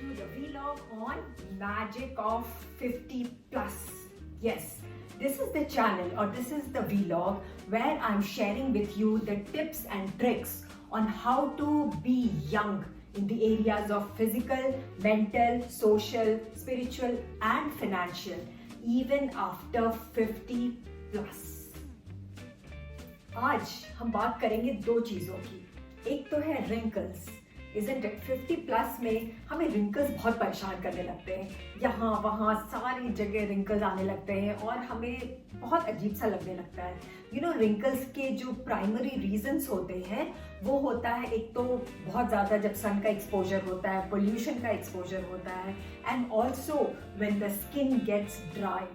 to the vlog on Magic of 50 plus. Yes, this is the channel or this is the vlog where I'm sharing with you the tips and tricks on how to be young in the areas of physical, mental, social, spiritual and financial even after 50 plus. आज हम बात करेंगे दो चीजों की. एक तो है wrinkles. Isn't it? 50 प्लस में हमें रिंकल्स बहुत परेशान करने लगते हैं. यहाँ वहाँ सारी जगह रिंकल्स आने लगते हैं और हमें बहुत अजीब सा लगने लगता है. रिंकल्स के जो प्राइमरी रीजंस होते हैं वो होता है एक तो बहुत ज़्यादा जब सन का एक्सपोजर होता है, पोल्यूशन का एक्सपोजर होता है and also when the skin gets dry.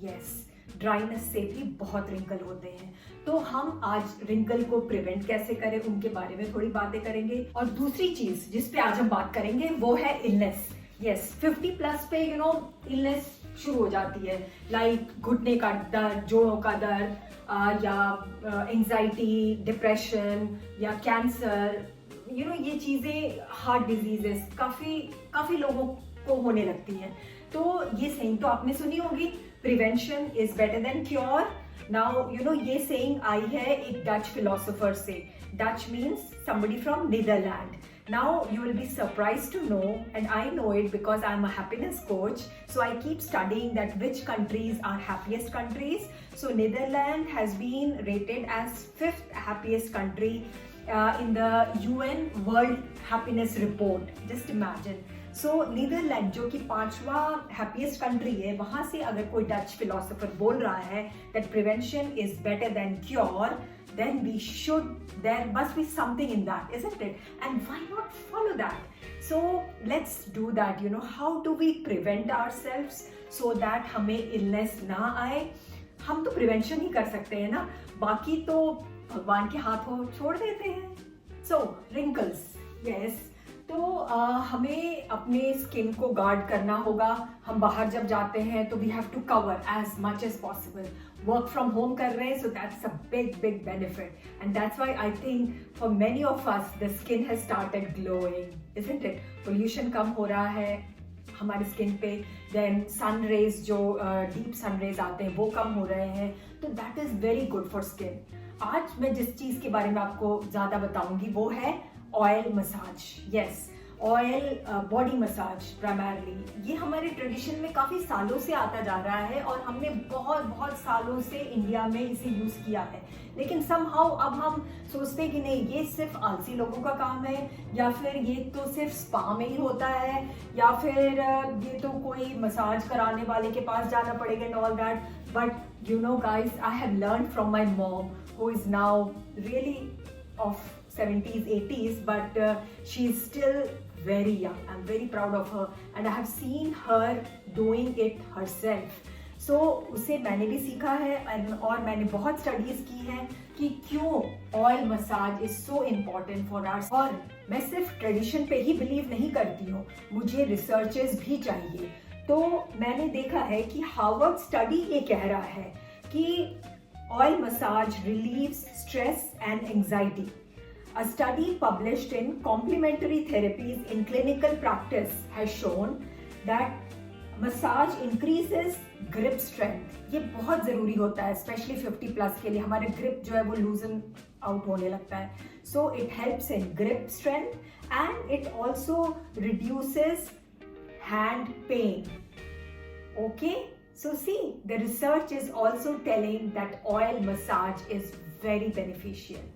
Yes, dryness से भी बहुत रिंकल होते हैं. तो हम आज रिंकल को प्रिवेंट कैसे करें उनके बारे में थोड़ी बातें करेंगे. और दूसरी चीज जिस पे आज हम बात करेंगे वो है इलनेस. यस, 50 प्लस पे इलनेस शुरू हो जाती है, लाइक घुटने का दर्द, जोड़ों का दर्द या एंजाइटी, डिप्रेशन या कैंसर. ये चीजें, हार्ट डिजीजेस काफी लोगों को होने लगती हैं. तो ये सेइंग तो आपने सुनी होगी, prevention is better than cure. Now ये सेइंग आई है एक डच फिलोसोफर से. Dutch means somebody from Netherlands. Now you will be surprised to know, and I know it because I'm a happiness coach, so I keep studying that which countries are happiest countries. So Netherlands has been rated as 5th happiest country in the UN World Happiness Report. Just imagine. So Netherlands जो कि 5वां happiest country है, वहां से अगर कोई Dutch philosopher बोल रहा है that prevention is better than cure, then there must be something in that, isn't it? And why not follow that? So let's do that. How do we prevent ourselves so that हमें illness ना आए? हम तो prevention ही कर सकते हैं ना, बाकी तो भगवान के हाथों छोड़ देते हैं. So wrinkles, yes. तो हमें अपने स्किन को गार्ड करना होगा. हम बाहर जब जाते हैं तो we have to cover as much as possible. Work from home कर रहे हैं, so that's a big benefit and that's why I think for many of us the skin has started glowing, isn't it? Pollution कम हो रहा है हमारी skin पे, then sun rays जो डीप सन रेज आते हैं वो कम हो रहे हैं, तो that is very good for skin. आज मैं जिस चीज के बारे में आपको ज्यादा बताऊंगी वो है oil massage. Yes, oil body massage primarily. ये हमारे ट्रेडिशन में काफ़ी सालों से आता जा रहा है और हमने बहुत सालों से इंडिया में इसे यूज़ किया है. लेकिन समहाउ अब हम सोचते हैं कि नहीं, ये सिर्फ आलसी लोगों का काम है, या फिर ये तो सिर्फ स्पा में ही होता है, या फिर ये तो कोई मसाज कराने वाले के पास जाना पड़ेगा and all that. But guys, I have learned from my mom who is now really of 70s 80s, but she's still very young. I'm very proud of her and I have seen her doing it herself. So उसे मैंने भी सीखा है और मैंने बहुत studies की हैं कि क्यों oil massage is so important for our. और मैं सिर्फ ट्रेडिशन पे ही बिलीव नहीं करती हूँ, मुझे रिसर्चेस भी चाहिए. तो मैंने देखा है कि हार्वर्ड स्टडी ये कह रहा है कि oil massage relieves stress and anxiety. A study published in Complementary Therapies in Clinical Practice has shown that massage increases grip strength. ये बहुत ज़रूरी होता है स्पेशली 50 प्लस के लिए. हमारे ग्रिप जो है वो लूजन आउट होने लगता है. So it helps in grip strength and it also reduces hand pain. Okay? So see, the research is also telling that oil massage is very beneficial.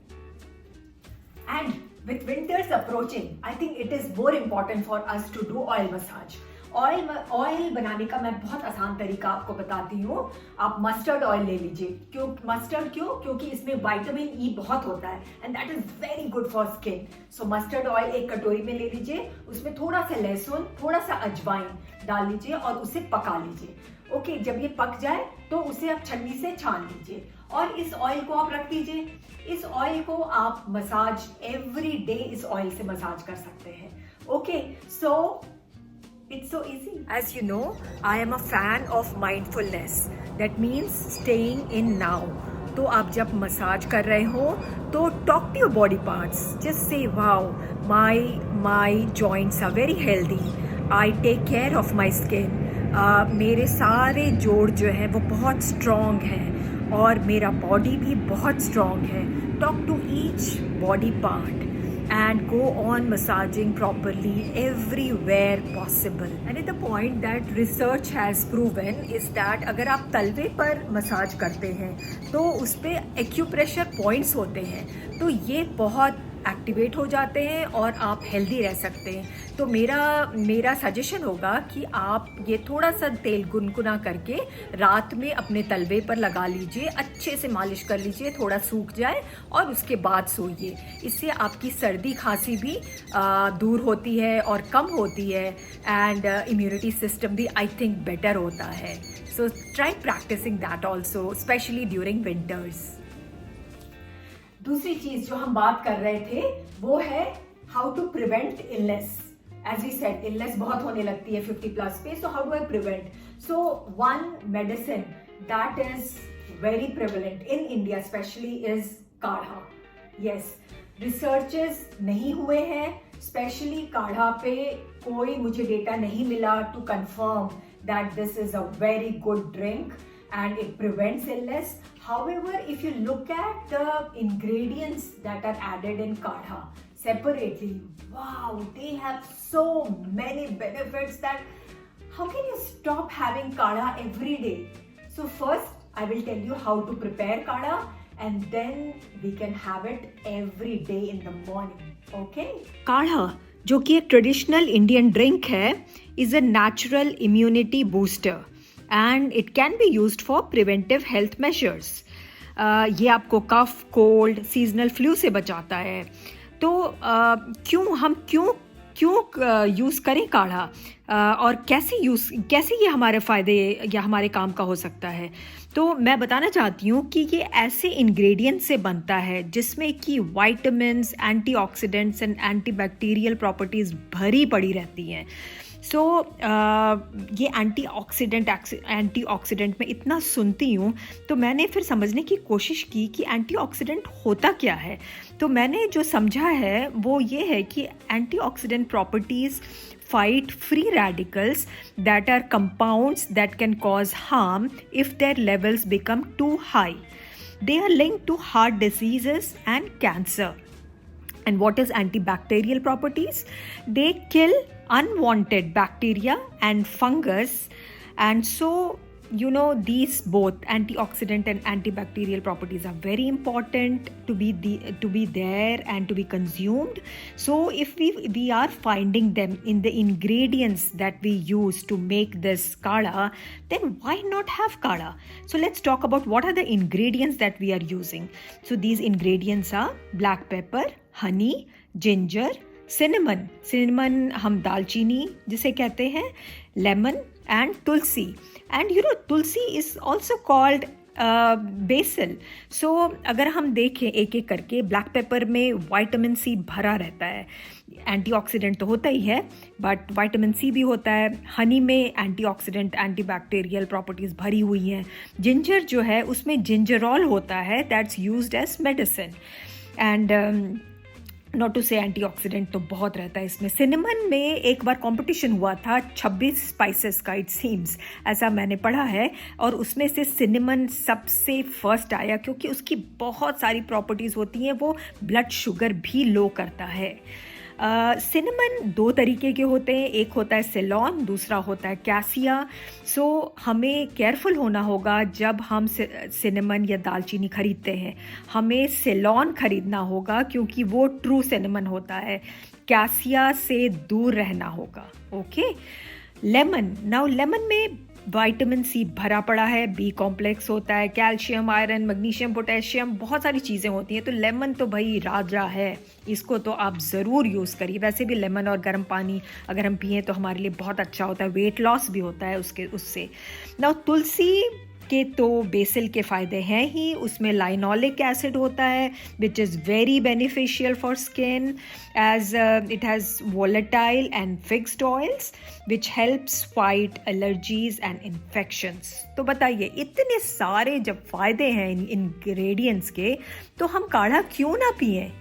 And with winters approaching, I think it is more important for us to do oil massage. Oil बनाने का मैं बहुत आसान तरीका आपको बताती हूँ. आप मस्टर्ड ऑयल ले लीजिए. क्योंकि इसमें विटामिन ई बहुत होता है and that is very good for skin. So mustard oil एक कटोरी में ले लीजिए, उसमें थोड़ा सा लहसुन, थोड़ा सा अजवाइन डाल लीजिए और उसे पका लीजिए. ओके, जब ये पक जाए तो उसे आप छन्नी से छान लीजिए और इस ऑयल को आप रख दीजिए. इस ऑयल को आप मसाज एवरी डे इस ऑयल से मसाज कर सकते हैं. Okay, so it's so easy. As you know, I am a fan of mindfulness. That means staying in now. तो आप जब मसाज कर रहे हो तो talk to your body parts. Just say, wow, my joints are very healthy. I take care of my skin. मेरे सारे जोड़ जो हैं वो बहुत स्ट्रॉन्ग हैं और मेरा बॉडी भी बहुत स्ट्रॉन्ग है। Talk to each body part and go on massaging properly everywhere possible. And the point that research has proven is that अगर आप तलवे पर मसाज करते हैं तो उस पर एक्यूप्रेशर पॉइंट्स होते हैं, तो ये बहुत एक्टिवेट हो जाते हैं और आप हेल्दी रह सकते हैं। तो मेरा सजेशन होगा कि आप ये थोड़ा सा तेल गुनगुना करके रात में अपने तलवे पर लगा लीजिए, अच्छे से मालिश कर लीजिए, थोड़ा सूख जाए और उसके बाद सोइए। इससे आपकी सर्दी खांसी भी दूर होती है और कम होती है, एंड इम्यूनिटी सिस्टम भी आई थिंक बेटर होता है। So try practising that also, specially during winters. दूसरी चीज जो हम बात कर रहे थे वो है how to prevent illness. As we said, illness बहुत होने लगती है 50+ पे, so how do I prevent? So one medicine that is very prevalent in India specially is kadha. Yes, researches नहीं हुए हैं स्पेशली काढ़ा पे, कोई मुझे डेटा नहीं मिला to confirm that this is a very good drink and it prevents illness. However, if you look at the ingredients that are added in kadha separately, wow, they have so many benefits that how can you stop having kadha every day? So first I will tell you how to prepare kadha and then we can have it every day in the morning. Okay? Kadha जो कि एक traditional Indian drink है, is a natural immunity booster and it can be used for preventive health measures. ये आपको कफ, cold, seasonal flu से बचाता है। तो क्यों यूज़ करें काढ़ा, और कैसे ये हमारे फ़ायदे या हमारे काम का हो सकता है? तो मैं बताना चाहती हूँ कि ये ऐसे इंग्रेडिएंट से बनता है जिसमें कि vitamins, antioxidants and antibacterial properties भरी पड़ी रहती हैं। सो ये एंटीऑक्सीडेंट में इतना सुनती हूँ तो मैंने फिर समझने की कोशिश की कि एंटीऑक्सीडेंट होता क्या है। तो मैंने जो समझा है वो ये है कि antioxidant properties fight free radicals that are compounds that can cause harm if their levels become too high. They are linked to heart diseases and cancer. And what is antibacterial properties? They kill unwanted bacteria and fungus, and so these both antioxidant and antibacterial properties are very important to be there and to be consumed. So if we are finding them in the ingredients that we use to make this kadha, then why not have kadha? So let's talk about what are the ingredients that we are using. So these ingredients are black pepper, honey, ginger, cinnamon हम दालचीनी जिसे कहते हैं, lemon and tulsi. And tulsi is also called basil. So अगर हम देखें एक एक करके, ब्लैक पेपर में विटामिन सी भरा रहता है, एंटीऑक्सीडेंट तो होता ही है बट विटामिन सी भी होता है। हनी में एंटीऑक्सीडेंट, एंटीबैक्टीरियल प्रॉपर्टीज़ भरी हुई हैं। जिंजर जो है उसमें जिंजरॉल होता है, that's used as medicine, and not to say antioxidant तो बहुत रहता है इसमें। सिनेमन में एक बार कंपटीशन हुआ था 26 स्पाइसेस का, इट सीम्स, ऐसा मैंने पढ़ा है, और उसमें से सिनेमन सबसे फर्स्ट आया क्योंकि उसकी बहुत सारी प्रॉपर्टीज़ होती हैं, वो ब्लड शुगर भी लो करता है। सिनेमन दो तरीके के होते हैं, एक होता है सेलॉन, दूसरा होता है कैसिया। सो हमें केयरफुल होना होगा जब हम सिनेमन या दालचीनी खरीदते हैं, हमें सेलॉन खरीदना होगा क्योंकि वो ट्रू सिनेमन होता है, कैसिया से दूर रहना होगा। ओके, लेमन में विटामिन सी भरा पड़ा है, बी कॉम्प्लेक्स होता है, कैल्शियम, आयरन, मैग्नीशियम, पोटेशियम, बहुत सारी चीज़ें होती हैं। तो लेमन तो भाई राजा है, इसको तो आप ज़रूर यूज़ करिए। वैसे भी लेमन और गर्म पानी अगर हम पिएँ तो हमारे लिए बहुत अच्छा होता है, वेट लॉस भी होता है उससे। नाउ तुलसी के तो बेसिल के फ़ायदे हैं ही, उसमें लाइनोलिक एसिड होता है which is very beneficial for skin as it has volatile and fixed oils which helps fight allergies and infections. तो बताइए, इतने सारे जब फ़ायदे हैं इन इंग्रेडिएंट्स के, तो हम काढ़ा क्यों ना पिएं?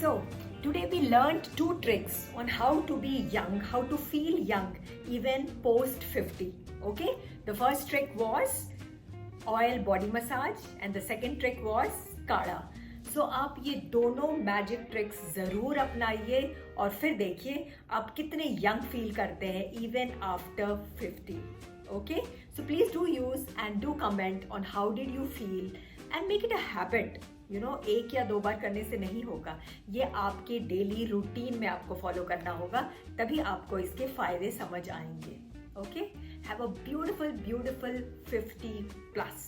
So today we learned 2 tricks on how to be young, how to feel young even post 50. Okay, the first trick was oil body massage and the second trick was काढ़ा. So आप ये दोनों मैजिक ट्रिक्स जरूर अपनाइए और फिर देखिए आप कितने यंग फील करते हैं even after 50. Okay, so please do use and do comment on how did you feel and make it a habit. You know, एक या 2 बार करने से नहीं होगा, ये आपके डेली रूटीन में आपको फॉलो करना होगा, तभी आपको इसके फायदे समझ आएंगे. Okay, have a beautiful 50 plus.